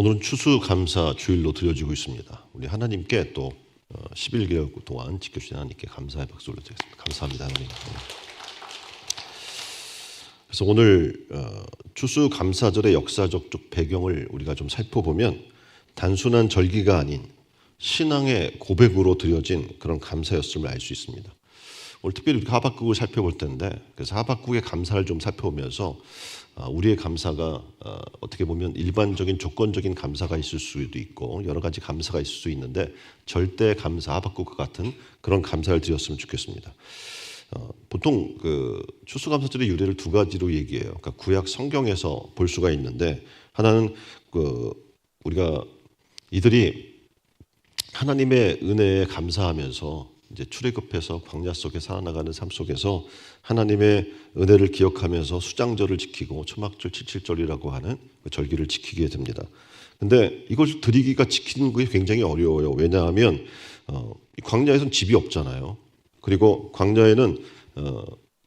오늘은 추수감사 주일로 드려지고 있습니다. 우리 하나님께 또 11개월 동안 지켜주신 하나님께 감사의 박수를 드리겠습니다. 감사합니다, 하나님. 그래서 오늘 추수감사절의 역사적 배경을 우리가 좀 살펴보면 단순한 절기가 아닌 신앙의 고백으로 드려진 그런 감사였음을 알 수 있습니다. 오늘 특별히 하박국을 살펴볼 텐데, 그래서 하박국의 감사를 좀 살펴보면서 우리의 감사가 어떻게 보면 일반적인 조건적인 감사가 있을 수도 있고 여러 가지 감사가 있을 수 있는데 절대 감사, 하박국과 같은 그런 감사를 드렸으면 좋겠습니다. 보통 그 추수감사절의 유래를 두 가지로 얘기해요. 그러니까 구약 성경에서 볼 수가 있는데, 하나는 우리가 이들이 하나님의 은혜에 감사하면서 이제 출애굽해서 광야 속에 살아나가는 삶 속에서 하나님의 은혜를 기억하면서 수장절을 지키고 초막절 77절이라고 하는 그 절기를 지키게 됩니다. 근데 이걸 드리기가 지키는 게 굉장히 어려워요. 왜냐하면 광야에서는 집이 없잖아요. 그리고 광야에는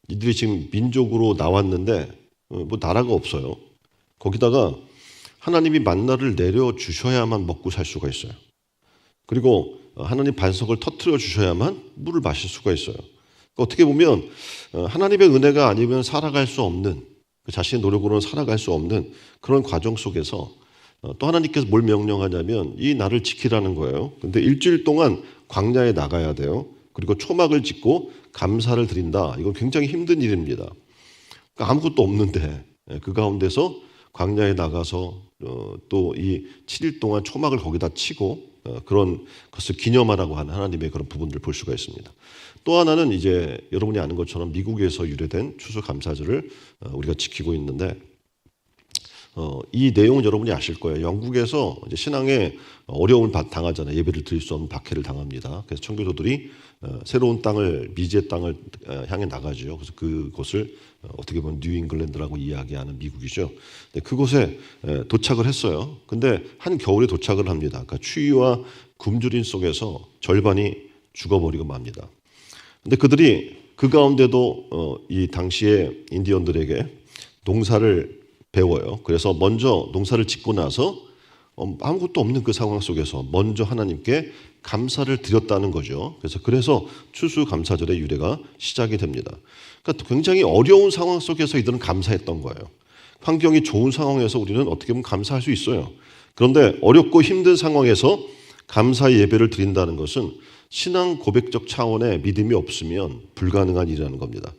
이들이 지금 민족으로 나왔는데 뭐 나라가 없어요. 거기다가 하나님이 만나를 내려 주셔야만 먹고 살 수가 있어요. 그리고 하나님 반석을 터뜨려 주셔야만 물을 마실 수가 있어요. 그러니까 어떻게 보면 하나님의 은혜가 아니면 살아갈 수 없는, 자신의 노력으로는 살아갈 수 없는 그런 과정 속에서 또 하나님께서 뭘 명령하냐면 이 날을 지키라는 거예요. 근데 일주일 동안 광야에 나가야 돼요. 그리고 초막을 짓고 감사를 드린다. 이건 굉장히 힘든 일입니다. 그러니까 아무것도 없는데 그 가운데서 광야에 나가서 또 이 7일 동안 초막을 거기다 치고 그런 것을 기념하라고 하는 하나님의 그런 부분들을 볼 수가 있습니다. 또 하나는 이제 여러분이 아는 것처럼 미국에서 유래된 추수감사절을 우리가 지키고 있는데, 이 내용은 여러분이 아실 거예요. 영국에서 이제 신앙에 어려움을 당하잖아요. 예배를 드릴 수 없는 박해를 당합니다. 그래서 청교도들이 새로운 땅을, 미지의 땅을 향해 나가죠. 그래서 그곳을 어떻게 보면 뉴잉글랜드라고 이야기하는 미국이죠. 그곳에 도착을 했어요. 근데 한 겨울에 도착을 합니다. 그러니까 추위와 굶주림 속에서 절반이 죽어버리고 맙니다. 근데 그들이 그 가운데도 이 당시에 인디언들에게 농사를 배워요. 그래서 먼저 농사를 짓고 나서 아무것도 없는 그 상황 속에서 먼저 하나님께 감사를 드렸다는 거죠. 그래서 추수감사절의 유래가 시작이 됩니다. 그러니까 굉장히 어려운 상황 속에서 이들은 감사했던 거예요. 환경이 좋은 상황에서 우리는 어떻게 보면 감사할 수 있어요. 그런데 어렵고 힘든 상황에서 감사의 예배를 드린다는 것은 신앙 고백적 차원의 믿음이 없으면 불가능한 일이라는 겁니다.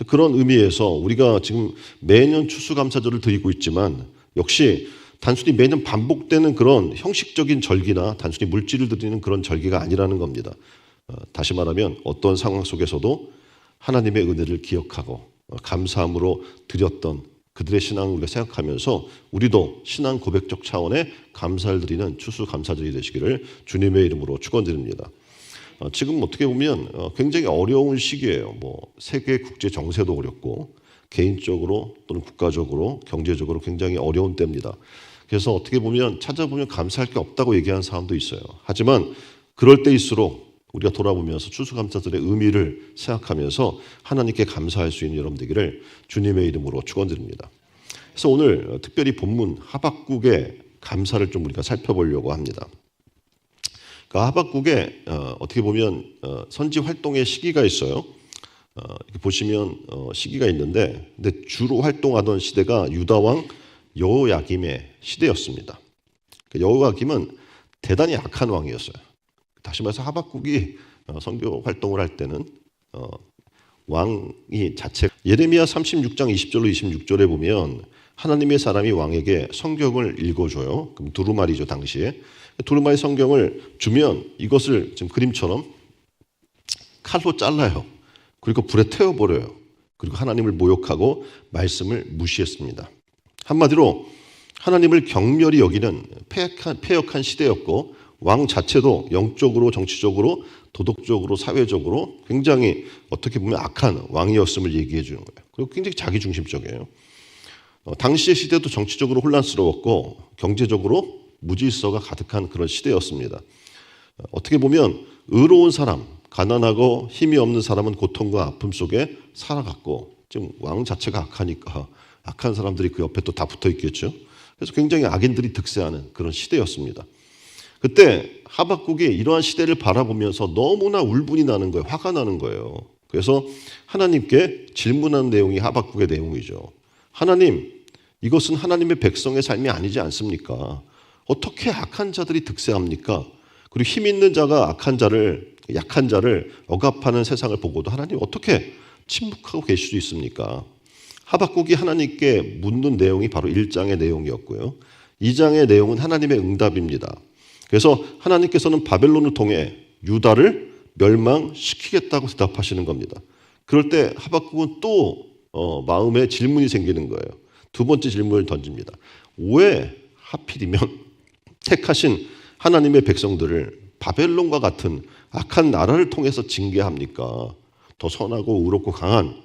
그런 의미에서 우리가 지금 매년 추수감사절을 드리고 있지만 역시 단순히 매년 반복되는 그런 형식적인 절기나 단순히 물질을 드리는 그런 절기가 아니라는 겁니다. 다시 말하면 어떤 상황 속에서도 하나님의 은혜를 기억하고 감사함으로 드렸던 그들의 신앙을 우리가 생각하면서 우리도 신앙 고백적 차원의 감사를 드리는 추수감사절이 되시기를 주님의 이름으로 축원드립니다. 지금 어떻게 보면 굉장히 어려운 시기예요. 세계 국제 정세도 어렵고 개인적으로 또는 국가적으로 경제적으로 굉장히 어려운 때입니다. 그래서 어떻게 보면 찾아보면 감사할 게 없다고 얘기하는 사람도 있어요. 하지만 그럴 때일수록 우리가 돌아보면서 추수감사절의 의미를 생각하면서 하나님께 감사할 수 있는 여러분 되기를 주님의 이름으로 축원드립니다. 그래서 오늘 특별히 본문 하박국의 감사를 좀 우리가 살펴보려고 합니다. 그러니까 하박국에 어떻게 보면 선지 활동의 시기가 있어요. 이렇게 보시면 시기가 있는데, 근데 주로 활동하던 시대가 유다 왕 여호야김의 시대였습니다. 여호야김은 대단히 악한 왕이었어요. 다시 말해서 하박국이 선교 활동을 할 때는 왕이 자체 예레미야 36장 20절로 26절에 보면 하나님의 사람이 왕에게 성경을 읽어줘요. 그럼 두루마리죠, 당시에. 두루마리 성경을 주면 이것을 지금 그림처럼 칼로 잘라요. 그리고 불에 태워버려요. 그리고 하나님을 모욕하고 말씀을 무시했습니다. 한마디로 하나님을 경멸히 여기는 패역한 시대였고, 왕 자체도 영적으로, 정치적으로, 도덕적으로, 사회적으로 굉장히 어떻게 보면 악한 왕이었음을 얘기해 주는 거예요. 그리고 굉장히 자기중심적이에요. 당시의 시대도 정치적으로 혼란스러웠고 경제적으로 무질서가 가득한 그런 시대였습니다. 어떻게 보면 의로운 사람, 가난하고 힘이 없는 사람은 고통과 아픔 속에 살아갔고, 지금 왕 자체가 악하니까 악한 사람들이 그 옆에 또 다 붙어 있겠죠. 그래서 굉장히 악인들이 득세하는 그런 시대였습니다. 그때 하박국이 이러한 시대를 바라보면서 너무나 울분이 나는 거예요. 화가 나는 거예요. 그래서 하나님께 질문한 내용이 하박국의 내용이죠. 하나님, 이것은 하나님의 백성의 삶이 아니지 않습니까? 어떻게 악한 자들이 득세합니까? 그리고 힘 있는 자가 약한 자를 억압하는 세상을 보고도 하나님 어떻게 침묵하고 계실 수 있습니까? 하박국이 하나님께 묻는 내용이 바로 1장의 내용이었고요. 2장의 내용은 하나님의 응답입니다. 그래서 하나님께서는 바벨론을 통해 유다를 멸망시키겠다고 대답하시는 겁니다. 그럴 때 하박국은 또 마음에 질문이 생기는 거예요. 두 번째 질문을 던집니다. 왜 하필이면 택하신 하나님의 백성들을 바벨론과 같은 악한 나라를 통해서 징계합니까? 더 선하고 의롭고 강한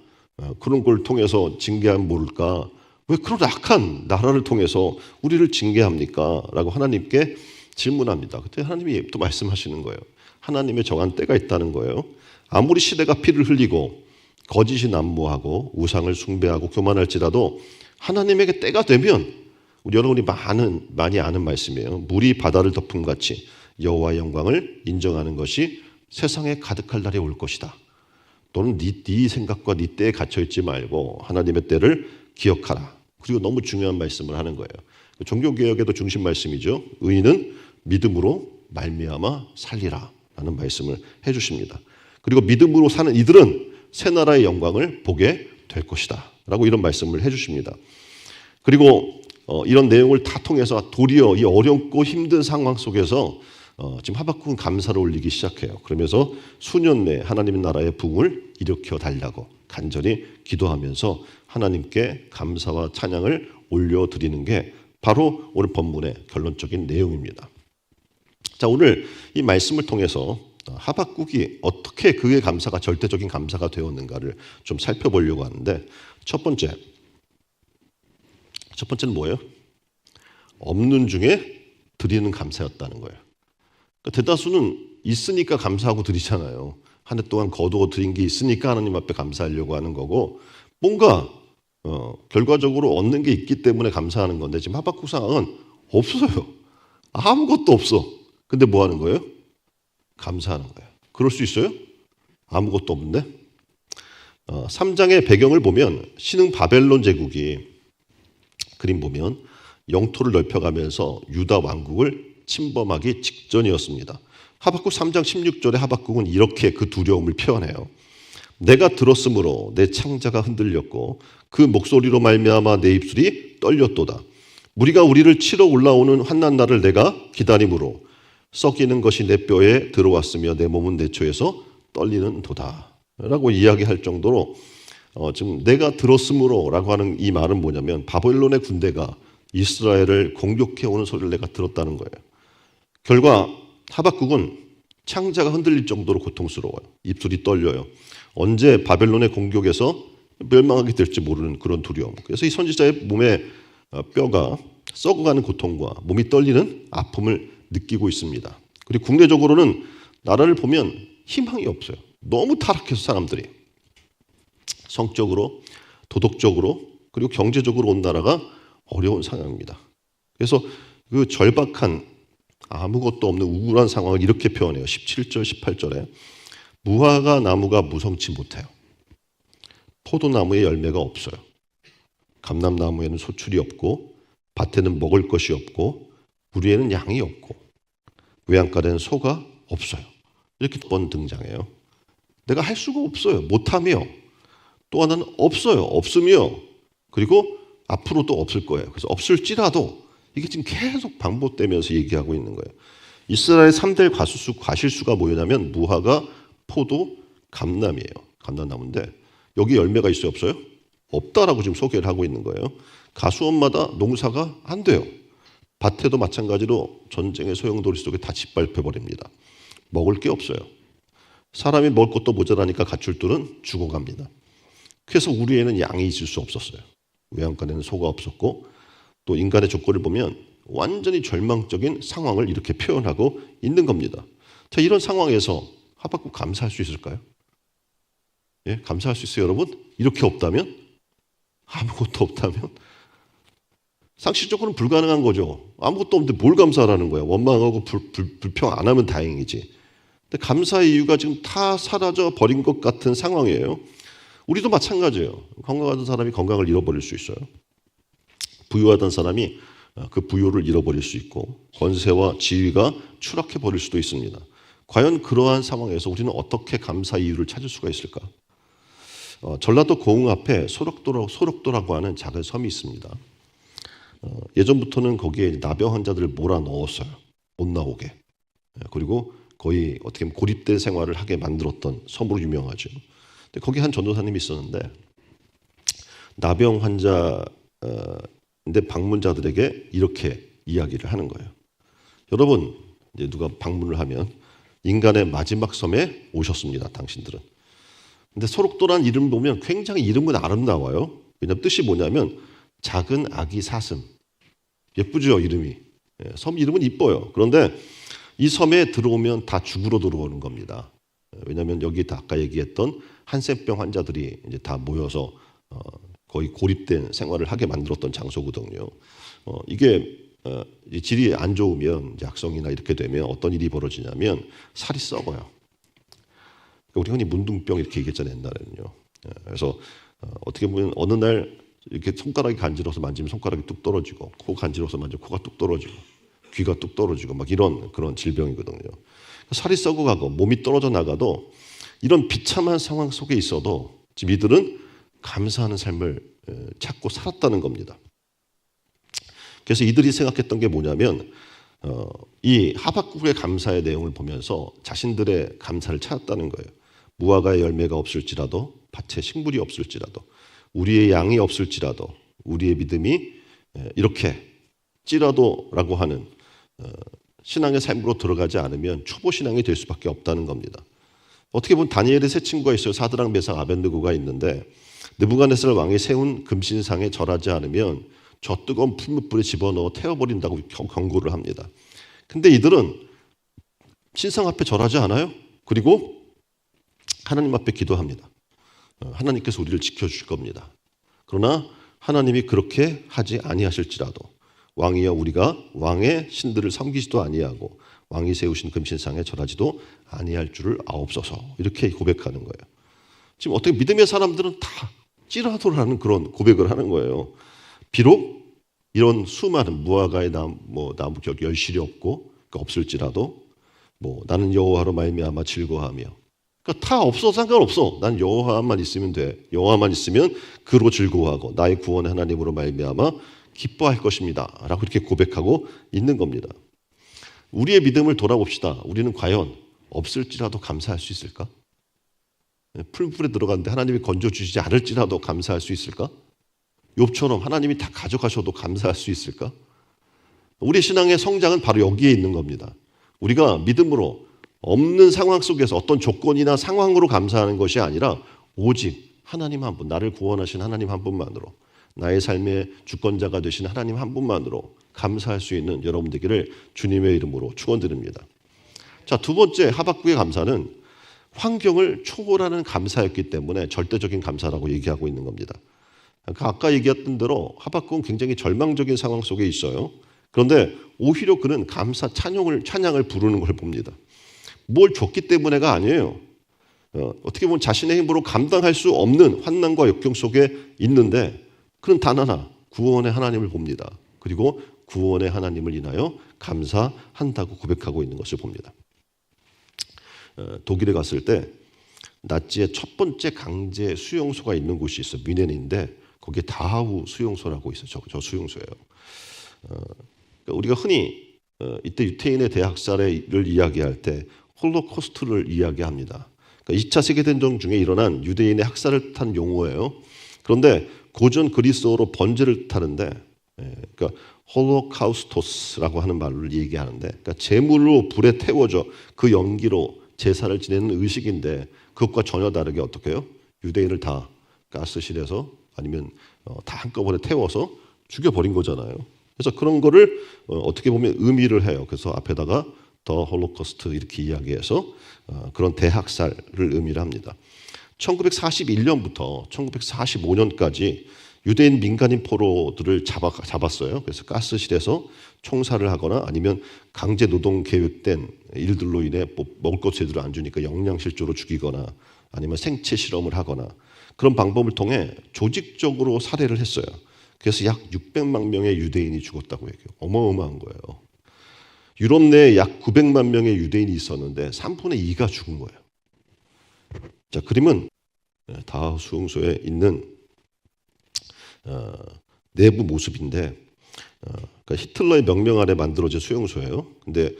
그런 걸 통해서 징계하면 모를까? 왜 그런 악한 나라를 통해서 우리를 징계합니까? 라고 하나님께 질문합니다. 그때 하나님이 또 말씀하시는 거예요. 하나님의 정한 때가 있다는 거예요. 아무리 시대가 피를 흘리고 거짓이 난무하고 우상을 숭배하고 교만할지라도 하나님에게 때가 되면 여러분이 많이 아는 말씀이에요. 물이 바다를 덮음같이 여호와의 영광을 인정하는 것이 세상에 가득할 날이 올 것이다. 또는 네 생각과 네 때에 갇혀있지 말고 하나님의 때를 기억하라. 그리고 너무 중요한 말씀을 하는 거예요. 종교개혁에도 중심 말씀이죠. 의인은 믿음으로 말미암아 살리라 라는 말씀을 해주십니다. 그리고 믿음으로 사는 이들은 새 나라의 영광을 보게 될 것이다 라고 이런 말씀을 해주십니다. 그리고 이런 내용을 다 통해서 도리어 이 어렵고 힘든 상황 속에서 지금 하박국은 감사를 올리기 시작해요. 그러면서 수년 내에 하나님의 나라의 붕을 일으켜 달라고 간절히 기도하면서 하나님께 감사와 찬양을 올려드리는 게 바로 오늘 본문의 결론적인 내용입니다. 자, 오늘 이 말씀을 통해서 하박국이 어떻게 그의 감사가 절대적인 감사가 되었는가를 좀 살펴보려고 하는데 첫 번째는 뭐예요? 없는 중에 드리는 감사였다는 거예요. 그러니까 대다수는 있으니까 감사하고 드리잖아요. 한 해 동안 거두어 드린 게 있으니까 하나님 앞에 감사하려고 하는 거고 뭔가 결과적으로 얻는 게 있기 때문에 감사하는 건데 지금 하박국 상황은 없어요. 아무것도 없어. 근데 뭐 하는 거예요? 감사하는 거예요. 그럴 수 있어요? 아무것도 없는데? 3장의 배경을 보면 신흥 바벨론 제국이 그림 보면 영토를 넓혀가면서 유다 왕국을 침범하기 직전이었습니다. 하박국 3장 16절에 하박국은 이렇게 그 두려움을 표현해요. 내가 들었으므로 내 창자가 흔들렸고 그 목소리로 말미암아 내 입술이 떨렸도다. 무리가 우리를 치러 올라오는 환난 날을 내가 기다림으로 썩이는 것이 내 뼈에 들어왔으며 내 몸은 내 초에서 떨리는 도다 라고 이야기할 정도로 지금 내가 들었으므로 라고 하는 이 말은 뭐냐면 바벨론의 군대가 이스라엘을 공격해오는 소리를 내가 들었다는 거예요. 결과 하박국은 창자가 흔들릴 정도로 고통스러워요. 입술이 떨려요. 언제 바벨론의 공격에서 멸망하게 될지 모르는 그런 두려움. 그래서 이 선지자의 몸에 뼈가 썩어가는 고통과 몸이 떨리는 아픔을 느끼고 있습니다. 그리고 국내적으로는 나라를 보면 희망이 없어요. 너무 타락해서 사람들이 성적으로, 도덕적으로, 그리고 경제적으로 온 나라가 어려운 상황입니다. 그래서 그 절박한 아무것도 없는 우울한 상황을 이렇게 표현해요. 17절, 18절에 무화과 나무가 무성치 못해요. 포도나무에 열매가 없어요. 감람나무에는 소출이 없고 밭에는 먹을 것이 없고 우리에는 양이 없고 외양간에는 소가 없어요. 이렇게 두 번 등장해요. 내가 할 수가 없어요. 못하며 또 하나는 없어요. 없으며 그리고 앞으로도 없을 거예요. 그래서 없을지라도 이게 지금 계속 반복되면서 얘기하고 있는 거예요. 이스라엘 3대 과실수가 뭐냐면 무화과, 포도, 감람이에요. 감람나무인데 여기 열매가 있어요? 없어요? 없다라고 지금 소개를 하고 있는 거예요. 가수원마다 농사가 안 돼요. 밭에도 마찬가지로 전쟁의 소용돌이 속에 다 짓밟혀버립니다. 먹을 게 없어요. 사람이 먹을 것도 모자라니까 가출들은 죽어갑니다. 그래서 우리에는 양이 있을 수 없었어요. 외양간에는 소가 없었고 또 인간의 조건을 보면 완전히 절망적인 상황을 이렇게 표현하고 있는 겁니다. 자, 이런 상황에서 하박국 감사할 수 있을까요? 예, 감사할 수 있어요, 여러분? 이렇게 없다면? 아무것도 없다면? 상식적으로는 불가능한 거죠. 아무것도 없는데 뭘 감사하라는 거예요. 원망하고 불평 안 하면 다행이지. 근데 감사의 이유가 지금 다 사라져 버린 것 같은 상황이에요. 우리도 마찬가지예요. 건강하던 사람이 건강을 잃어버릴 수 있어요. 부유하던 사람이 그 부유를 잃어버릴 수 있고 권세와 지위가 추락해 버릴 수도 있습니다. 과연 그러한 상황에서 우리는 어떻게 감사 이유를 찾을 수가 있을까? 전라도 고흥 앞에 소록도라고 하는 작은 섬이 있습니다. 예전부터는 거기에 나병 환자들을 몰아넣었어요. 못 나오게. 그리고 거의 어떻게 보면 고립된 생활을 하게 만들었던 섬으로 유명하죠. 근데 거기 한 전도사님이 있었는데 나병 환자인데 방문자들에게 이렇게 이야기를 하는 거예요. 여러분, 이제 누가 방문을 하면 인간의 마지막 섬에 오셨습니다. 당신들은. 근데 소록도란 이름 보면 굉장히 이름은 아름다워요. 왜냐하면 뜻이 뭐냐면 작은 아기 사슴. 예쁘죠, 이름이. 섬 이름은 이뻐요. 그런데 이 섬에 들어오면 다 죽으러 들어오는 겁니다. 왜냐하면 여기 다 아까 얘기했던 한센병 환자들이 이제 다 모여서 거의 고립된 생활을 하게 만들었던 장소거든요. 이게 질이 안 좋으면 약성이나 이렇게 되면 어떤 일이 벌어지냐면 살이 썩어요. 우리 흔히 문둥병 이렇게 얘기했잖아요, 옛날에는요. 그래서 어떻게 보면 어느 날 이렇게 손가락이 간지러워서 만지면 손가락이 뚝 떨어지고, 코 간지러워서 만지면 코가 뚝 떨어지고, 귀가 뚝 떨어지고 막 이런 그런 질병이거든요. 살이 썩어가고 몸이 떨어져 나가도 이런 비참한 상황 속에 있어도 지금 이들은 감사하는 삶을 찾고 살았다는 겁니다. 그래서 이들이 생각했던 게 뭐냐면 이 하박국의 감사의 내용을 보면서 자신들의 감사를 찾았다는 거예요. 무화과의 열매가 없을지라도 밭에 식물이 없을지라도 우리의 양이 없을지라도 우리의 믿음이 이렇게 찌라도라고 하는 신앙의 삶으로 들어가지 않으면 초보 신앙이 될 수밖에 없다는 겁니다. 어떻게 보면 다니엘의 세 친구가 있어요. 사드락, 메삭, 아벳느고가 있는데 느부갓네살 왕이 세운 금신상에 절하지 않으면 저 뜨거운 풀무불에 집어넣어 태워버린다고 경고를 합니다. 근데 이들은 신상 앞에 절하지 않아요. 그리고 하나님 앞에 기도합니다. 하나님께서 우리를 지켜주실 겁니다. 그러나 하나님이 그렇게 하지 아니하실지라도 왕이여 우리가 왕의 신들을 섬기지도 아니하고 왕이 세우신 금신상에 절하지도 아니할 줄을 아옵소서. 이렇게 고백하는 거예요. 지금 어떻게 믿음의 사람들은 다 찌라도라는 그런 고백을 하는 거예요. 비록 이런 수많은 무화과의 나무 열실이 없고 없을지라도 나는 여호와로 말미암아 즐거워하며 그러니까 다 없어도 상관없어. 난 여호와만 있으면 돼. 여호와만 있으면 그로 즐거워하고 나의 구원의 하나님으로 말미암아 기뻐할 것입니다. 라고 이렇게 고백하고 있는 겁니다. 우리의 믿음을 돌아봅시다. 우리는 과연 없을지라도 감사할 수 있을까? 풀불에 들어갔는데 하나님이 건져주시지 않을지라도 감사할 수 있을까? 욥처럼 하나님이 다 가져가셔도 감사할 수 있을까? 우리 신앙의 성장은 바로 여기에 있는 겁니다. 우리가 믿음으로 없는 상황 속에서 어떤 조건이나 상황으로 감사하는 것이 아니라 오직 하나님 한 분, 나를 구원하신 하나님 한 분만으로 나의 삶의 주권자가 되신 하나님 한 분만으로 감사할 수 있는 여러분 되기를 주님의 이름으로 축원드립니다. 자, 두 번째 하박국의 감사는 환경을 초월하는 감사였기 때문에 절대적인 감사라고 얘기하고 있는 겁니다. 그러니까 아까 얘기했던 대로 하박국은 굉장히 절망적인 상황 속에 있어요. 그런데 오히려 그는 감사 찬양을 부르는 걸 봅니다. 뭘 줬기 때문에가 아니에요. 어떻게 보면 자신의 힘으로 감당할 수 없는 환난과 역경 속에 있는데 그는 단 하나 구원의 하나님을 봅니다. 그리고 구원의 하나님을 인하여 감사한다고 고백하고 있는 것을 봅니다. 독일에 갔을 때 나치의 첫 번째 강제 수용소가 있는 곳이 있어요. 뮌헨인데 거기에 다하우 수용소라고 있어요. 저 수용소예요. 우리가 흔히 이때 유태인의 대학살을 이야기할 때 홀로코스트를 이야기합니다. 그러니까 2차 세계대전 중에 일어난 유대인의 학살을 뜻한 용어예요. 그런데 고전 그리스어로 번제를 뜻하는데 그러니까 홀로카우스토스라고 하는 말을 얘기하는데 그러니까 제물로 불에 태워져 그 연기로 제사를 지내는 의식인데 그것과 전혀 다르게 어떻게 해요? 유대인을 다 가스실에서 아니면 다 한꺼번에 태워서 죽여버린 거잖아요. 그래서 그런 거를 어떻게 보면 의미를 해요. 그래서 앞에다가 더 홀로코스트 이렇게 이야기해서 그런 대학살을 의미를 합니다. 1941년부터 1945년까지 유대인 민간인 포로들을 잡았어요. 그래서 가스실에서 총살을 하거나 아니면 강제 노동 계획된 일들로 인해 먹을 것 제대로 안 주니까 영양실조로 죽이거나 아니면 생체 실험을 하거나 그런 방법을 통해 조직적으로 살해를 했어요. 그래서 약 600만 명의 유대인이 죽었다고 얘기해요. 어마어마한 거예요. 유럽 내에 약 900만 명의 유대인이 있었는데 3분의 2가 죽은 거예요. 자, 그림은 다하우 수용소에 있는 내부 모습인데 그러니까 히틀러의 명령 아래 만들어진 수용소예요. 근데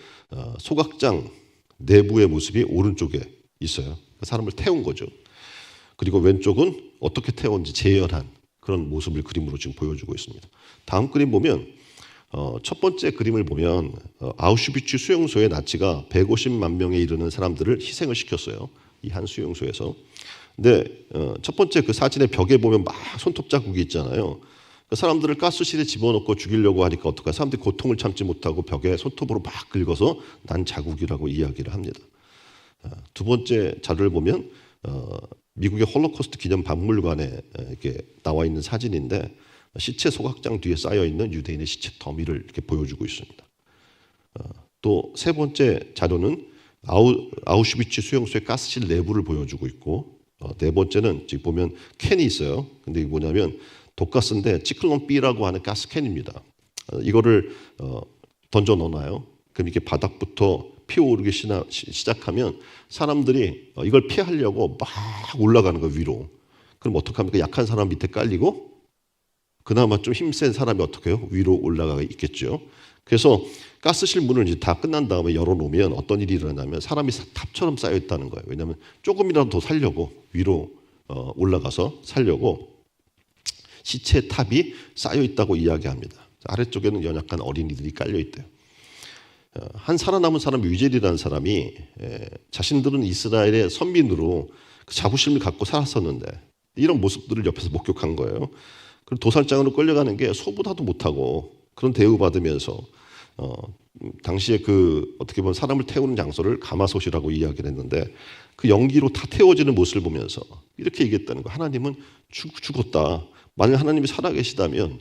소각장 내부의 모습이 오른쪽에 있어요. 사람을 태운 거죠. 그리고 왼쪽은 어떻게 태웠는지 재현한 그런 모습을 그림으로 지금 보여주고 있습니다. 다음 그림 보면 첫 번째 그림을 보면 아우슈비츠 수용소에 나치가 150만 명에 이르는 사람들을 희생을 시켰어요. 이 한 수용소에서. 근데 첫 번째 그 사진의 벽에 보면 막 손톱 자국이 있잖아요. 그 사람들을 가스실에 집어넣고 죽이려고 하니까 어떡해? 사람들이 고통을 참지 못하고 벽에 손톱으로 막 긁어서 난 자국이라고 이야기를 합니다. 두 번째 자료를 보면 미국의 홀로코스트 기념 박물관에 이렇게 나와 있는 사진인데 시체 소각장 뒤에 쌓여 있는 유대인의 시체 더미를 이렇게 보여주고 있습니다. 또 세 번째 자료는 아우슈비츠 수용소의 가스실 내부를 보여주고 있고 네 번째는 지금 보면 캔이 있어요. 근데 이게 뭐냐면 독가스인데 치클론 B라고 하는 가스캔입니다. 이거를 던져 넣어놔요. 그럼 이게 바닥부터 피어오르기 시작하면 사람들이 이걸 피하려고 막 올라가는 거예요, 위로. 그럼 어떡합니까? 약한 사람 밑에 깔리고 그나마 좀 힘센 사람이 어떻게 해요? 위로 올라가 있겠죠. 그래서 가스실 문을 이제 다 끝난 다음에 열어놓으면 어떤 일이 일어나냐면 사람이 탑처럼 쌓여 있다는 거예요. 왜냐하면 조금이라도 더 살려고 위로 올라가서 살려고 시체 탑이 쌓여 있다고 이야기합니다. 아래쪽에는 연약한 어린이들이 깔려 있대요. 한 살아남은 사람 위젤이라는 사람이 자신들은 이스라엘의 선민으로 그 자부심을 갖고 살았었는데 이런 모습들을 옆에서 목격한 거예요. 그리고 도살장으로 끌려가는 게 소보다도 못하고 그런 대우받으면서 당시에 그 어떻게 보면 사람을 태우는 장소를 가마솥이라고 이야기를 했는데 그 연기로 다 태워지는 모습을 보면서 이렇게 얘기했다는 거예요. 하나님은 죽었다. 만약 하나님이 살아계시다면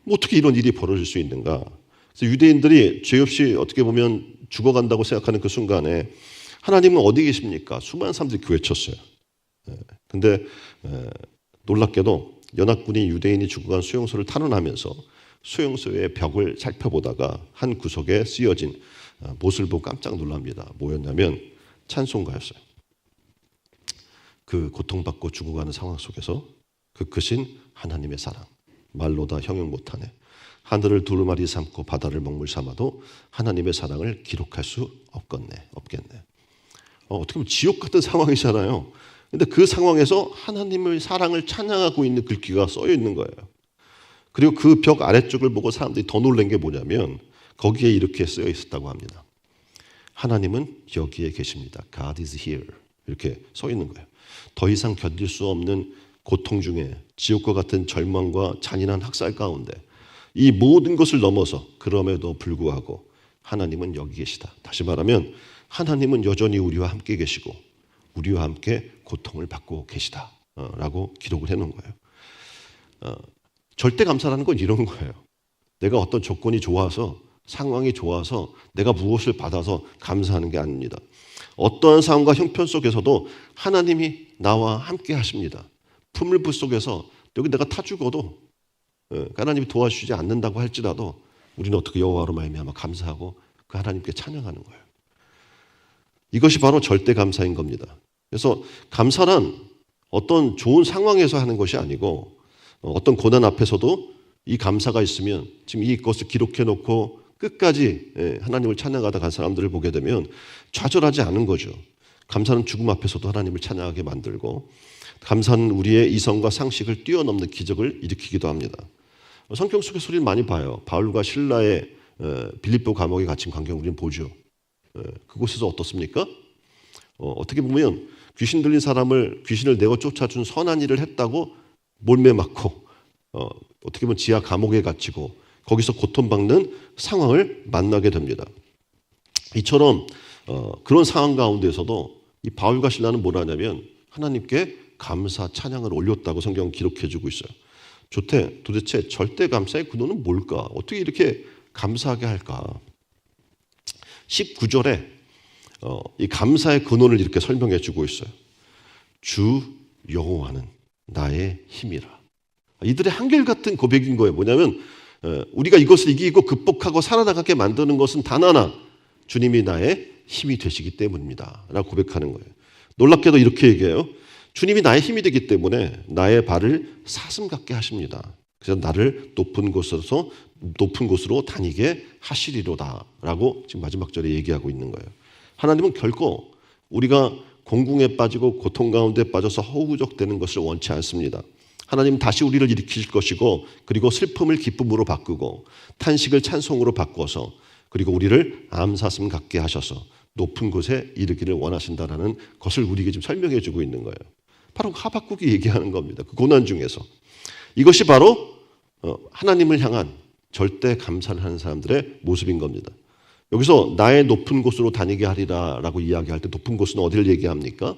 뭐 어떻게 이런 일이 벌어질 수 있는가. 그래서 유대인들이 죄 없이 어떻게 보면 죽어간다고 생각하는 그 순간에 하나님은 어디 계십니까? 수많은 사람들이 그 외쳤어요. 근데 놀랍게도 연합군이 유대인이 죽어간 수용소를 탄원하면서 수용소의 벽을 살펴보다가 한 구석에 쓰여진 못을 보고 깜짝 놀랍니다. 뭐였냐면 찬송가였어요. 그 고통받고 죽어가는 상황 속에서 그 크신 하나님의 사랑, 말로 다 형용 못하네. 하늘을 두루마리 삼고 바다를 먹물 삼아도 하나님의 사랑을 기록할 수 없겠네. 어떻게 보면 지옥 같은 상황이잖아요. 근데 그 상황에서 하나님의 사랑을 찬양하고 있는 글귀가 써여 있는 거예요. 그리고 그 벽 아래쪽을 보고 사람들이 더 놀란 게 뭐냐면 거기에 이렇게 쓰여 있었다고 합니다. 하나님은 여기에 계십니다. God is here. 이렇게 써 있는 거예요. 더 이상 견딜 수 없는 고통 중에 지옥과 같은 절망과 잔인한 학살 가운데 이 모든 것을 넘어서 그럼에도 불구하고 하나님은 여기 계시다. 다시 말하면 하나님은 여전히 우리와 함께 계시고 우리와 함께 고통을 받고 계시다 라고 기록을 해놓은 거예요. 절대 감사라는 건 이런 거예요. 내가 어떤 조건이 좋아서 상황이 좋아서 내가 무엇을 받아서 감사하는 게 아닙니다. 어떠한 상황과 형편 속에서도 하나님이 나와 함께 하십니다. 풀무불 속에서 여기 내가 타 죽어도 하나님이 도와주지 않는다고 할지라도 우리는 어떻게 여호와로 말미암아 감사하고 그 하나님께 찬양하는 거예요. 이것이 바로 절대 감사인 겁니다. 그래서 감사란 어떤 좋은 상황에서 하는 것이 아니고 어떤 고난 앞에서도 이 감사가 있으면 지금 이것을 기록해 놓고 끝까지 하나님을 찬양하다 간 사람들을 보게 되면 좌절하지 않은 거죠. 감사는 죽음 앞에서도 하나님을 찬양하게 만들고 감사는 우리의 이성과 상식을 뛰어넘는 기적을 일으키기도 합니다. 성경 속의 소리를 많이 봐요. 바울과 실라의 빌립보 감옥에 갇힌 광경을 우리는 보죠. 그곳에서 어떻습니까? 어떻게 보면 귀신 들린 사람을 귀신을 내어 쫓아준 선한 일을 했다고 몰매 맞고 어떻게 보면 지하 감옥에 갇히고 거기서 고통받는 상황을 만나게 됩니다. 이처럼 그런 상황 가운데서도 이 바울과 실라는 뭘 하냐면 하나님께 감사 찬양을 올렸다고 성경은 기록해주고 있어요. 좋대. 도대체 절대 감사의 근원은 뭘까? 어떻게 이렇게 감사하게 할까? 19절에 이 감사의 근원을 이렇게 설명해 주고 있어요. 주 여호와는 나의 힘이라. 이들의 한결같은 고백인 거예요. 뭐냐면 우리가 이것을 이기고 극복하고 살아나가게 만드는 것은 단 하나, 주님이 나의 힘이 되시기 때문입니다 라고 고백하는 거예요. 놀랍게도 이렇게 얘기해요. 주님이 나의 힘이 되기 때문에 나의 발을 사슴 같게 하십니다. 그래서 나를 높은 곳으로 다니게 하시리로다 라고 지금 마지막 절에 얘기하고 있는 거예요. 하나님은 결코 우리가 공궁에 빠지고 고통 가운데 빠져서 허우적대는 것을 원치 않습니다. 하나님 다시 우리를 일으키실 것이고, 그리고 슬픔을 기쁨으로 바꾸고 탄식을 찬송으로 바꿔서, 그리고 우리를 암사슴 같게 하셔서 높은 곳에 이르기를 원하신다라는 것을 우리에게 좀 설명해 주고 있는 거예요. 바로 하박국이 얘기하는 겁니다. 그 고난 중에서. 이것이 바로 하나님을 향한 절대 감사를 하는 사람들의 모습인 겁니다. 여기서 나의 높은 곳으로 다니게 하리라 라고 이야기할 때 높은 곳은 어디를 얘기합니까?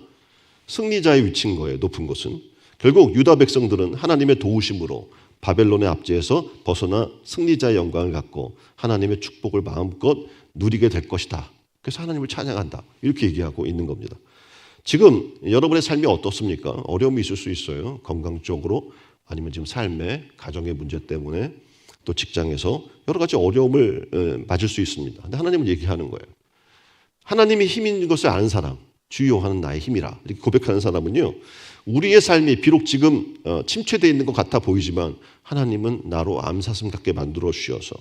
승리자의 위치인 거예요. 높은 곳은. 결국 유다 백성들은 하나님의 도우심으로 바벨론의 압제에서 벗어나 승리자의 영광을 갖고 하나님의 축복을 마음껏 누리게 될 것이다. 그래서 하나님을 찬양한다. 이렇게 얘기하고 있는 겁니다. 지금 여러분의 삶이 어떻습니까? 어려움이 있을 수 있어요. 건강적으로, 아니면 지금 삶의 가정의 문제 때문에, 또 직장에서 여러 가지 어려움을 맞을 수 있습니다. 근데 하나님은 얘기하는 거예요. 하나님이 힘 있는 것을 아는 사람, 주 여호와는 나의 힘이라 이렇게 고백하는 사람은요, 우리의 삶이 비록 지금 침체되어 있는 것 같아 보이지만 하나님은 나로 암사슴 같게 만들어 주셔서,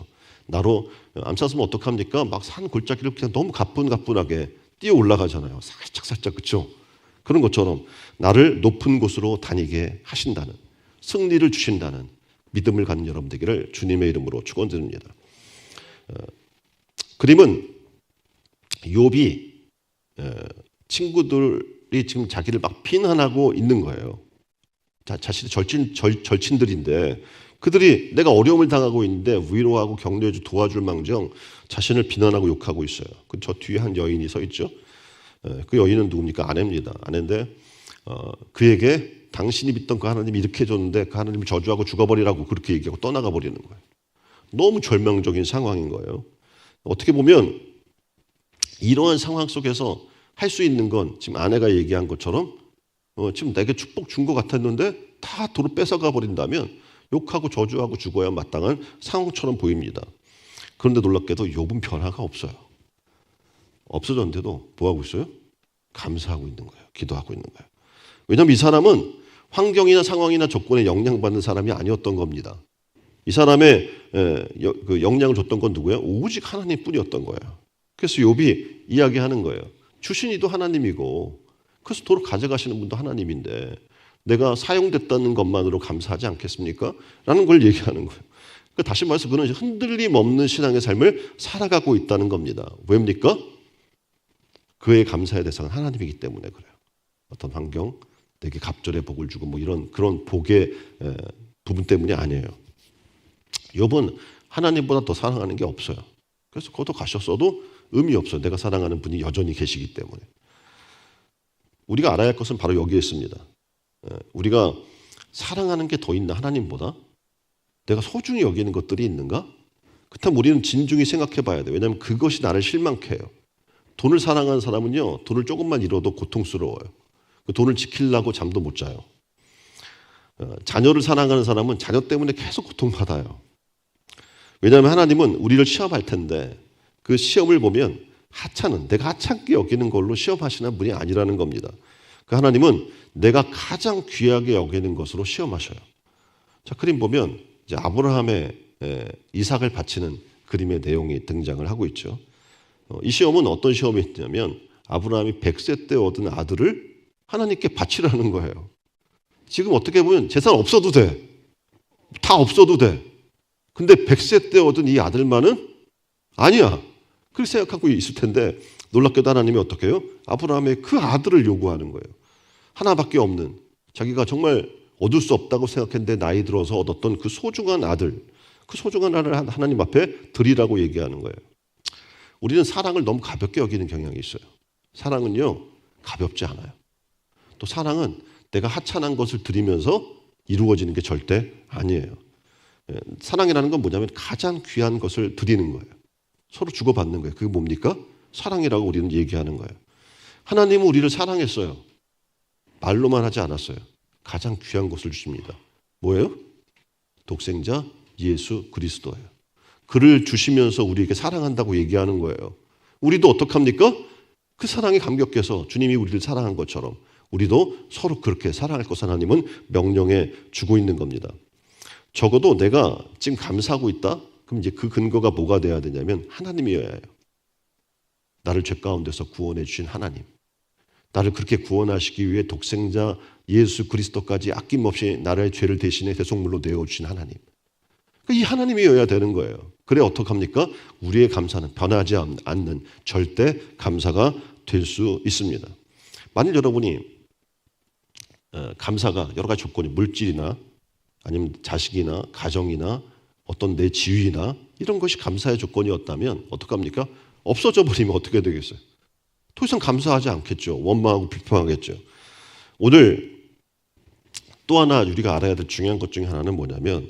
나로 암사슴은 어떡합니까? 막 산 골짜기를 그냥 너무 가뿐하게 뛰어 올라가잖아요. 살짝 그렇죠? 그런 것처럼 나를 높은 곳으로 다니게 하신다는, 승리를 주신다는 믿음을 갖는 여러분 되기를 주님의 이름으로 축원드립니다. 그림은 욥이 친구들이 지금 자기를 막 비난하고 있는 거예요. 자신의 절친들인데 그들이 내가 어려움을 당하고 있는데 위로하고 격려해주고 도와줄 망정 자신을 비난하고 욕하고 있어요. 저 뒤에 한 여인이 서 있죠. 그 여인은 누굽니까? 아내입니다. 아내인데 그에게 당신이 믿던 그 하나님이 이렇게 해줬는데 그 하나님을 저주하고 죽어버리라고 그렇게 얘기하고 떠나가 버리는 거예요. 너무 절망적인 상황인 거예요. 어떻게 보면 이러한 상황 속에서 할 수 있는 건 지금 아내가 얘기한 것처럼 지금 내게 축복 준 것 같았는데 다 도로 뺏어가 버린다면 욕하고 저주하고 죽어야 마땅한 상황처럼 보입니다. 그런데 놀랍게도 욥은 변화가 없어요. 없어졌는데도 뭐하고 있어요? 감사하고 있는 거예요. 기도하고 있는 거예요. 왜냐하면 이 사람은 환경이나 상황이나 조건에 영향받는 사람이 아니었던 겁니다. 이 사람의 그 영향을 줬던 건 누구예요? 오직 하나님뿐이었던 거예요. 그래서 욥이 이야기하는 거예요. 주신 이도 하나님이고 그래서 도로 가져가시는 분도 하나님인데 내가 사용됐다는 것만으로 감사하지 않겠습니까? 라는 걸 얘기하는 거예요. 그러니까 다시 말해서 그는 흔들림 없는 신앙의 삶을 살아가고 있다는 겁니다. 왜입니까? 그의 감사의 대상은 하나님이기 때문에 그래요. 어떤 환경, 내게 갑절의 복을 주고 뭐 이런 그런 복의 부분 때문이 아니에요. 욥은 하나님보다 더 사랑하는 게 없어요. 그래서 거기도 가셨어도 의미 없어요. 내가 사랑하는 분이 여전히 계시기 때문에. 우리가 알아야 할 것은 바로 여기에 있습니다. 우리가 사랑하는 게 더 있나 하나님보다? 내가 소중히 여기는 것들이 있는가? 그렇다면 우리는 진중히 생각해 봐야 돼요. 왜냐하면 그것이 나를 실망케 해요. 돈을 사랑하는 사람은요, 돈을 조금만 잃어도 고통스러워요. 그 돈을 지키려고 잠도 못 자요. 자녀를 사랑하는 사람은 자녀 때문에 계속 고통받아요. 왜냐하면 하나님은 우리를 시험할 텐데 그 시험을 보면 내가 하찮게 여기는 걸로 시험하시는 분이 아니라는 겁니다. 그 하나님은 내가 가장 귀하게 여기는 것으로 시험하셔요. 자, 그림 보면 이제 아브라함의 이삭을 바치는 그림의 내용이 등장을 하고 있죠. 이 시험은 어떤 시험이었냐면 아브라함이 100세 때 얻은 아들을 하나님께 바치라는 거예요. 지금 어떻게 보면 재산 없어도 돼. 다 없어도 돼. 근데 100세 때 얻은 이 아들만은 아니야. 그렇게 생각하고 있을 텐데 놀랍게도 하나님이 어떻게 해요? 아브라함의 그 아들을 요구하는 거예요. 하나밖에 없는, 자기가 정말 얻을 수 없다고 생각했는데 나이 들어서 얻었던 그 소중한 아들, 그 소중한 아들을 하나님 앞에 드리라고 얘기하는 거예요. 우리는 사랑을 너무 가볍게 여기는 경향이 있어요. 사랑은요, 가볍지 않아요. 또 사랑은 내가 하찮은 것을 드리면서 이루어지는 게 절대 아니에요. 사랑이라는 건 뭐냐면 가장 귀한 것을 드리는 거예요. 서로 주고받는 거예요. 그게 뭡니까? 사랑이라고 우리는 얘기하는 거예요. 하나님은 우리를 사랑했어요. 말로만 하지 않았어요. 가장 귀한 것을 주십니다. 뭐예요? 독생자 예수 그리스도예요. 그를 주시면서 우리에게 사랑한다고 얘기하는 거예요. 우리도 어떡합니까? 그 사랑에 감격해서 주님이 우리를 사랑한 것처럼 우리도 서로 그렇게 사랑할 것을 하나님은 명령해 주고 있는 겁니다. 적어도 내가 지금 감사하고 있다? 그럼 이제 그 근거가 뭐가 돼야 되냐면 하나님이어야 해요. 나를 죄 가운데서 구원해 주신 하나님. 나를 그렇게 구원하시기 위해 독생자 예수 그리스도까지 아낌없이 나라의 죄를 대신해 대속물로 내어주신 하나님. 이 하나님이어야 되는 거예요. 그래 어떡합니까? 우리의 감사는 변하지 않는 절대 감사가 될 수 있습니다. 만일 여러분이 감사가 여러 가지 조건이 물질이나 아니면 자식이나 가정이나 어떤 내 지위나 이런 것이 감사의 조건이었다면 어떡합니까? 없어져 버리면 어떻게 되겠어요? 더 이상 감사하지 않겠죠. 원망하고 비판하겠죠. 오늘 또 하나 우리가 알아야 될 중요한 것 중에 하나는 뭐냐면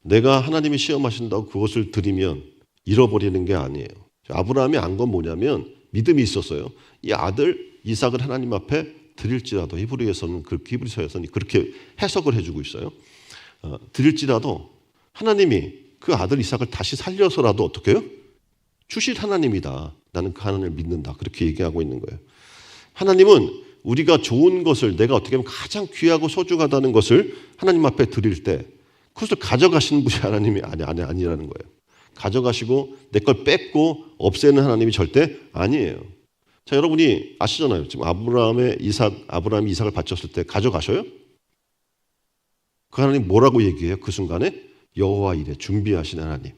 내가 하나님이 시험하신다고 그것을 드리면 잃어버리는 게 아니에요. 아브라함이 안 건 뭐냐면 믿음이 있었어요. 이 아들 이삭을 하나님 앞에 드릴지라도 히브리서에서는 그렇게 해석을 해주고 있어요. 드릴지라도 하나님이 그 아들 이삭을 다시 살려서라도 어떻게 해요? 주실 하나님이다. 나는 그 하나님을 믿는다. 그렇게 얘기하고 있는 거예요. 하나님은 우리가 좋은 것을 내가 어떻게 보면 가장 귀하고 소중하다는 것을 하나님 앞에 드릴 때 그것을 가져가시는 분이 하나님이 아니라는 거예요. 가져가시고 내 걸 뺏고 없애는 하나님이 절대 아니에요. 자, 여러분이 아시잖아요. 지금 아브라함이 이삭을 바쳤을 때 가져가셔요? 그 하나님 뭐라고 얘기해요? 그 순간에 여호와 이레 준비하신 하나님.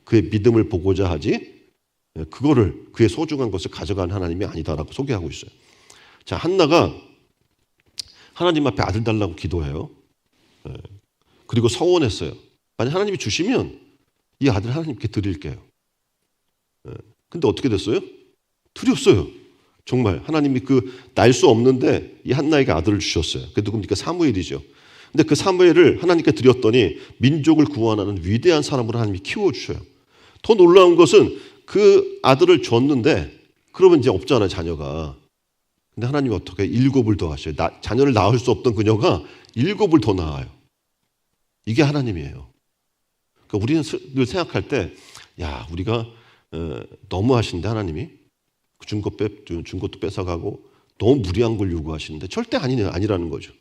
그의 믿음을 보고자 하지 그거를 그의 소중한 것을 가져간 하나님이 아니다라고 소개하고 있어요. 자, 한나가 하나님 앞에 아들 달라고 기도해요. 그리고 서원했어요. 만약 하나님이 주시면 이 아들 하나님께 드릴게요. 근데 어떻게 됐어요? 드렸어요. 정말 하나님이 그 날 수 없는데 이 한나에게 아들을 주셨어요. 그게 누굽니까? 사무엘이죠. 근데 그 사무엘을 하나님께 드렸더니 민족을 구원하는 위대한 사람으로 하나님이 키워주셔요. 더 놀라운 것은 그 아들을 줬는데 그러면 이제 없잖아요, 자녀가. 근데 하나님이 어떻게 7을 더 하셔요. 자녀를 낳을 수 없던 그녀가 7을 더 낳아요. 이게 하나님이에요. 그러니까 우리는 늘 생각할 때, 야, 우리가 너무 하신데 하나님이 준 것도 뺏어가고 너무 무리한 걸 요구하시는데 절대 아니라는 거죠.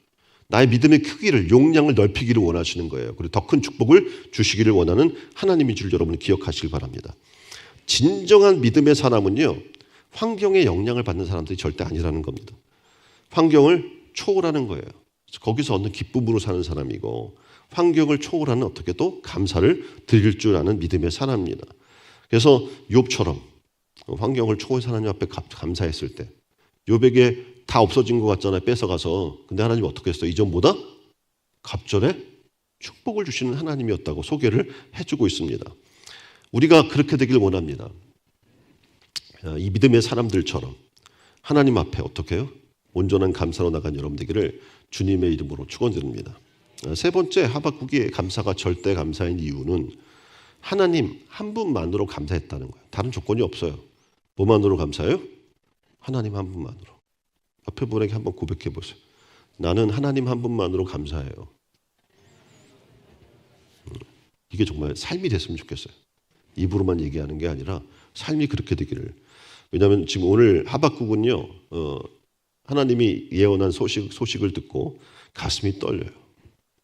나의 믿음의 크기를 용량을 넓히기를 원하시는 거예요. 그리고 더 큰 축복을 주시기를 원하는 하나님인 줄 여러분이 기억하시길 바랍니다. 진정한 믿음의 사람은요, 환경의 영향을 받는 사람들이 절대 아니라는 겁니다. 환경을 초월하는 거예요. 거기서 얻는 기쁨으로 사는 사람이고 환경을 초월하는 어떻게 또 감사를 드릴 줄 아는 믿음의 사람입니다. 그래서 욥처럼 환경을 초월해서 하나님 앞에 감사했을 때 욥에게 다 없어진 것 같잖아요. 뺏어가서. 근데 하나님 어떻게 했어요? 이전보다 갑절에 축복을 주시는 하나님이었다고 소개를 해주고 있습니다. 우리가 그렇게 되길 원합니다. 이 믿음의 사람들처럼 하나님 앞에 어떻게 해요? 온전한 감사로 나간 여러분 되기를 주님의 이름으로 축원드립니다. 세 번째, 하박국의 감사가 절대 감사인 이유는 하나님 한 분만으로 감사했다는 거예요. 다른 조건이 없어요. 뭐만으로 감사해요? 하나님 한 분만으로. 앞에 분에게 한번 고백해 보세요. 나는 하나님 한 분만으로 감사해요. 이게 정말 삶이 됐으면 좋겠어요. 입으로만 얘기하는 게 아니라 삶이 그렇게 되기를. 왜냐하면 지금 오늘 하박국은요, 하나님이 예언한 소식을 듣고 가슴이 떨려요.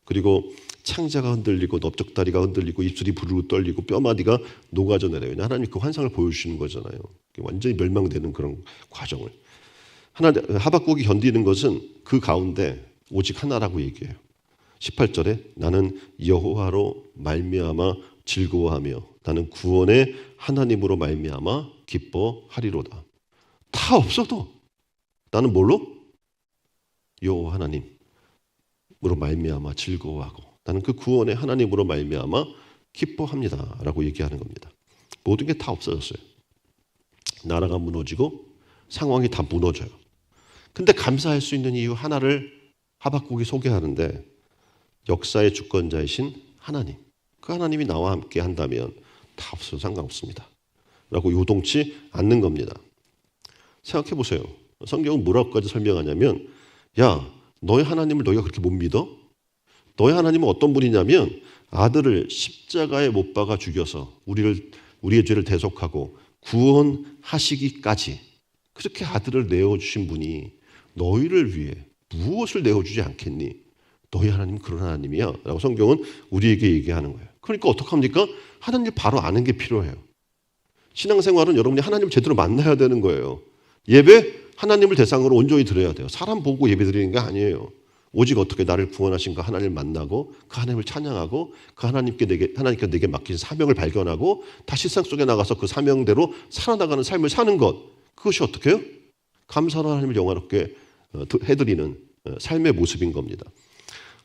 그리고 창자가 흔들리고 넓적다리가 흔들리고 입술이 부르르 떨리고 뼈마디가 녹아져 내려요. 하나님이 그 환상을 보여주시는 거잖아요. 완전히 멸망되는 그런 과정을. 하박국이 견디는 것은 그 가운데 오직 하나라고 얘기해요. 18절에 나는 여호와로 말미암아 즐거워하며 나는 구원의 하나님으로 말미암아 기뻐하리로다. 다 없어도 나는 뭘로? 여호와 하나님으로 말미암아 즐거워하고 나는 그 구원의 하나님으로 말미암아 기뻐합니다라고 얘기하는 겁니다. 모든 게 다 없어졌어요. 나라가 무너지고 상황이 다 무너져요. 근데 감사할 수 있는 이유 하나를 하박국이 소개하는데 역사의 주권자이신 하나님, 그 하나님이 나와 함께 한다면 다 없어도 상관없습니다 라고 요동치 않는 겁니다. 생각해 보세요. 성경은 뭐라고까지 설명하냐면, 야, 너의 하나님을 너희가 그렇게 못 믿어? 너의 하나님은 어떤 분이냐면 아들을 십자가에 못 박아 죽여서 우리의 죄를 대속하고 구원하시기까지 그렇게 아들을 내어주신 분이 너희를 위해 무엇을 내어주지 않겠니? 너희 하나님은 그런 하나님이야 라고 성경은 우리에게 얘기하는 거예요. 그러니까 어떡합니까? 하나님을 바로 아는 게 필요해요. 신앙생활은 여러분이 하나님을 제대로 만나야 되는 거예요. 예배 하나님을 대상으로 온전히 드려야 돼요. 사람 보고 예배 드리는 게 아니에요. 오직 어떻게 나를 구원하신 그 하나님을 만나고 그 하나님을 찬양하고 그 하나님께 내게 맡긴 사명을 발견하고 다시 세상 속에 나가서 그 사명대로 살아나가는 삶을 사는 것, 그것이 어떻게 해요? 감사로 하나님을 영화롭게 해드리는 삶의 모습인 겁니다.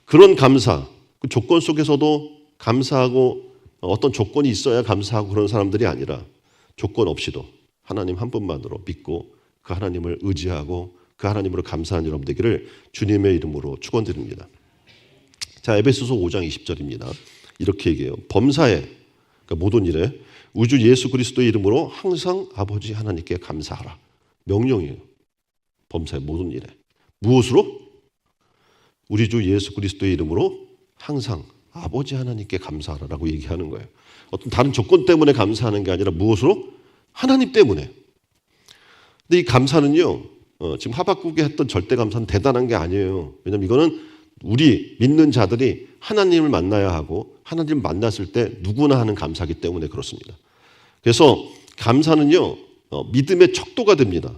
그런 감사, 그 조건 속에서도 감사하고 어떤 조건이 있어야 감사하고 그런 사람들이 아니라 조건 없이도 하나님 한 분만으로 믿고 그 하나님을 의지하고 그 하나님으로 감사한 여러분 되기를 주님의 이름으로 축원드립니다. 자, 에베소서 5장 20절입니다. 이렇게 얘기해요. 범사에, 그러니까 모든 일에 우주 예수 그리스도의 이름으로 항상 아버지 하나님께 감사하라. 명령이에요. 범사에 모든 일에. 무엇으로? 우리 주 예수 그리스도의 이름으로 항상 아버지 하나님께 감사하라라고 얘기하는 거예요. 어떤 다른 조건 때문에 감사하는 게 아니라 무엇으로? 하나님 때문에. 근데 이 감사는요, 지금 하박국이 했던 절대 감사는 대단한 게 아니에요. 왜냐하면 이거는 우리 믿는 자들이 하나님을 만나야 하고 하나님을 만났을 때 누구나 하는 감사이기 때문에 그렇습니다. 그래서 감사는요, 믿음의 척도가 됩니다.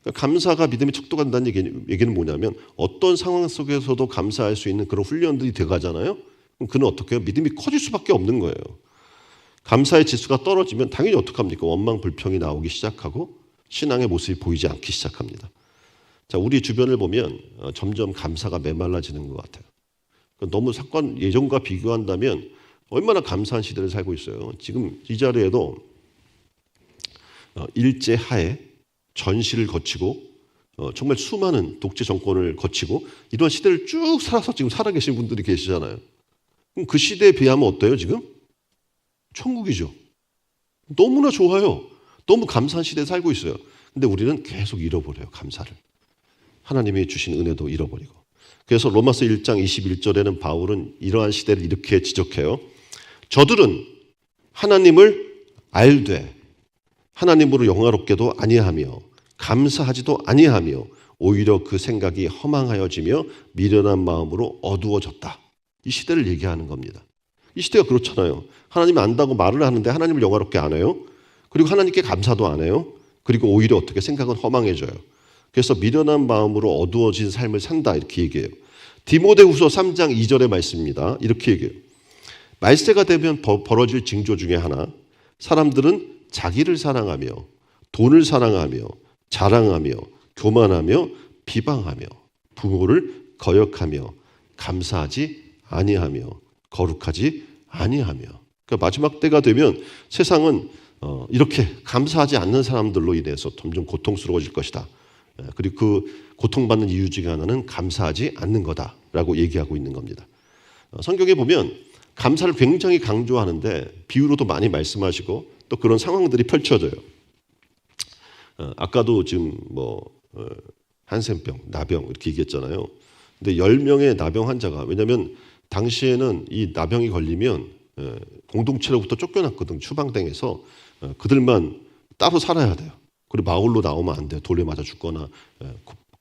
그러니까 감사가 믿음의 척도가 된다는 얘기는 뭐냐면 어떤 상황 속에서도 감사할 수 있는 그런 훈련들이 돼가잖아요. 그럼 그는 어떻게 해요? 믿음이 커질 수밖에 없는 거예요. 감사의 지수가 떨어지면 당연히 어떡합니까? 원망, 불평이 나오기 시작하고 신앙의 모습이 보이지 않기 시작합니다. 자, 우리 주변을 보면 점점 감사가 메말라지는 것 같아요. 너무 사건 예전과 비교한다면 얼마나 감사한 시대를 살고 있어요. 지금 이 자리에도 일제 하에 전시를 거치고 정말 수많은 독재 정권을 거치고 이런 시대를 쭉 살아서 지금 살아계신 분들이 계시잖아요. 그럼 그 시대에 비하면 어때요 지금? 천국이죠. 너무나 좋아요. 너무 감사한 시대에 살고 있어요. 근데 우리는 계속 잃어버려요. 감사를. 하나님이 주신 은혜도 잃어버리고. 그래서 로마서 1장 21절에는 바울은 이러한 시대를 이렇게 지적해요. 저들은 하나님을 알되 하나님으로 영화롭게도 아니하며 감사하지도 아니하며 오히려 그 생각이 허망하여지며 미련한 마음으로 어두워졌다. 이 시대를 얘기하는 겁니다. 이 시대가 그렇잖아요. 하나님 안다고 말을 하는데 하나님을 영화롭게 안 해요. 그리고 하나님께 감사도 안 해요. 그리고 오히려 어떻게 생각은 허망해져요. 그래서 미련한 마음으로 어두워진 삶을 산다 이렇게 얘기해요. 디모데후서 3장 2절의 말씀입니다. 이렇게 얘기해요. 말세가 되면 벌어질 징조 중에 하나, 사람들은 자기를 사랑하며 돈을 사랑하며 자랑하며 교만하며 비방하며 부모를 거역하며 감사하지 아니하며 거룩하지 아니하며. 그러니까 마지막 때가 되면 세상은 이렇게 감사하지 않는 사람들로 인해서 점점 고통스러워질 것이다. 그리고 그 고통받는 이유 중에 하나는 감사하지 않는 거다라고 얘기하고 있는 겁니다. 성경에 보면 감사를 굉장히 강조하는데 비유로도 많이 말씀하시고 또 그런 상황들이 펼쳐져요. 아까도 지금 한센병, 나병 이렇게 얘기했잖아요. 근데 10명의 나병 환자가, 왜냐하면 당시에는 이 나병이 걸리면 공동체로부터 쫓겨났거든. 추방당해서 그들만 따로 살아야 돼요. 그리고 마을로 나오면 안 돼요. 돌에 맞아 죽거나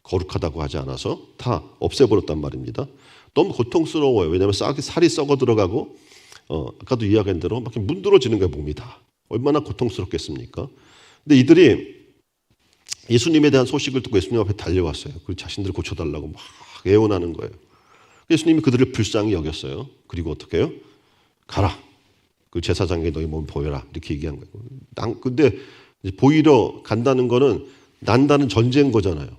거룩하다고 하지 않아서 다 없애버렸단 말입니다. 너무 고통스러워요. 왜냐하면 살이 썩어 들어가고 아까도 이야기한 대로 막 문드러지는 거예요. 몸이 다. 얼마나 고통스럽겠습니까? 근데 이들이 예수님에 대한 소식을 듣고 예수님 앞에 달려왔어요. 그리고 자신들을 고쳐달라고 막 애원하는 거예요. 예수님이 그들을 불쌍히 여겼어요. 그리고 어떻게 해요? 가라. 그 제사장에게 너희 몸을 보여라. 이렇게 얘기한 거예요. 근데 보이러 간다는 거는 난다는 전제인 거잖아요.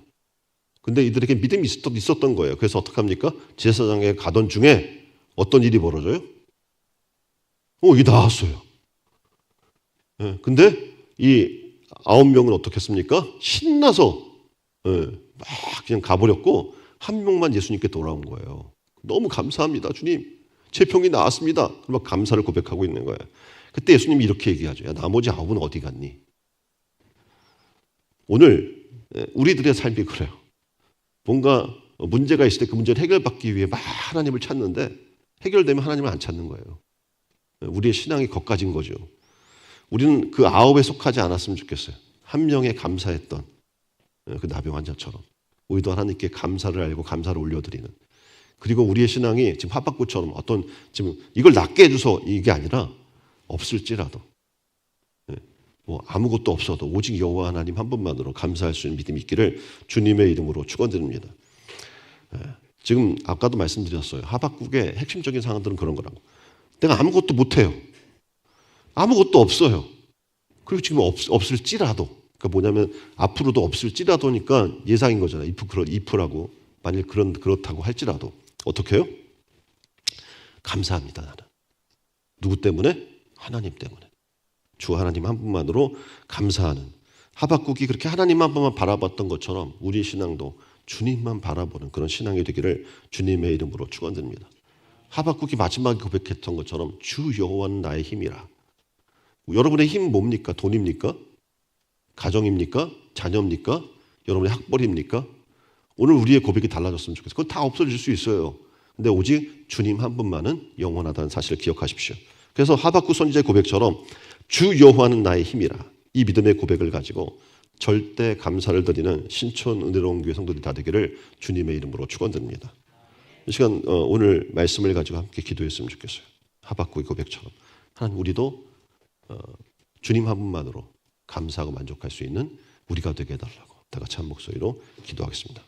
근데 이들에게 믿음이 있었던 거예요. 그래서 어떡합니까? 제사장에게 가던 중에 어떤 일이 벌어져요? 이게 나왔어요. 근데 이 9명은 어떻겠습니까? 신나서 막 그냥 가버렸고 한 명만 예수님께 돌아온 거예요. 너무 감사합니다, 주님. 제 병이 나았습니다. 그럼 감사를 고백하고 있는 거예요. 그때 예수님이 이렇게 얘기하죠. 야, 나머지 9은 어디 갔니? 오늘 우리들의 삶이 그래요. 뭔가 문제가 있을 때 그 문제를 해결받기 위해 막 하나님을 찾는데 해결되면 하나님을 안 찾는 거예요. 우리의 신앙이 거까진 거죠. 우리는 그 9에 속하지 않았으면 좋겠어요. 한 명에 감사했던 그 나병 환자처럼 우리도 하나님께 감사를 알고 감사를 올려드리는, 그리고 우리의 신앙이 지금 하박국처럼 어떤 지금 이걸 낫게 해줘서 이게 아니라 없을지라도 뭐 아무것도 없어도 오직 여호와 하나님 한 분만으로 감사할 수 있는 믿음이 있기를 주님의 이름으로 축원드립니다. 지금 아까도 말씀드렸어요. 하박국의 핵심적인 상황들은 그런 거라고. 내가 아무것도 못해요. 아무것도 없어요. 그리고 지금 없을지라도, 그러니까 뭐냐면 앞으로도 없을지라도니까 예상인 거잖아요. if라고. 만일 그렇다고 할지라도 어떻게 해요? 감사합니다. 나는. 누구 때문에? 하나님 때문에. 주 하나님 한 분만으로 감사하는, 하박국이 그렇게 하나님 한 분만 바라봤던 것처럼 우리 신앙도 주님만 바라보는 그런 신앙이 되기를 주님의 이름으로 축원드립니다. 하박국이 마지막에 고백했던 것처럼 주 여호와는 나의 힘이라. 여러분의 힘 뭡니까? 돈입니까? 가정입니까? 자녀입니까? 여러분의 학벌입니까? 오늘 우리의 고백이 달라졌으면 좋겠어요. 그건 다 없어질 수 있어요. 근데 오직 주님 한 분만은 영원하다는 사실을 기억하십시오. 그래서 하박국 선지자의 고백처럼 주 여호와는 나의 힘이라, 이 믿음의 고백을 가지고 절대 감사를 드리는 신촌 은혜로운 교회 성도들이 다 되기를 주님의 이름으로 축원드립니다. 이 시간 오늘 말씀을 가지고 함께 기도했으면 좋겠어요. 하박국의 고백처럼 하나님, 우리도 주님 한 분만으로 감사하고 만족할 수 있는 우리가 되게 해달라고 다 같이 한 목소리로 기도하겠습니다.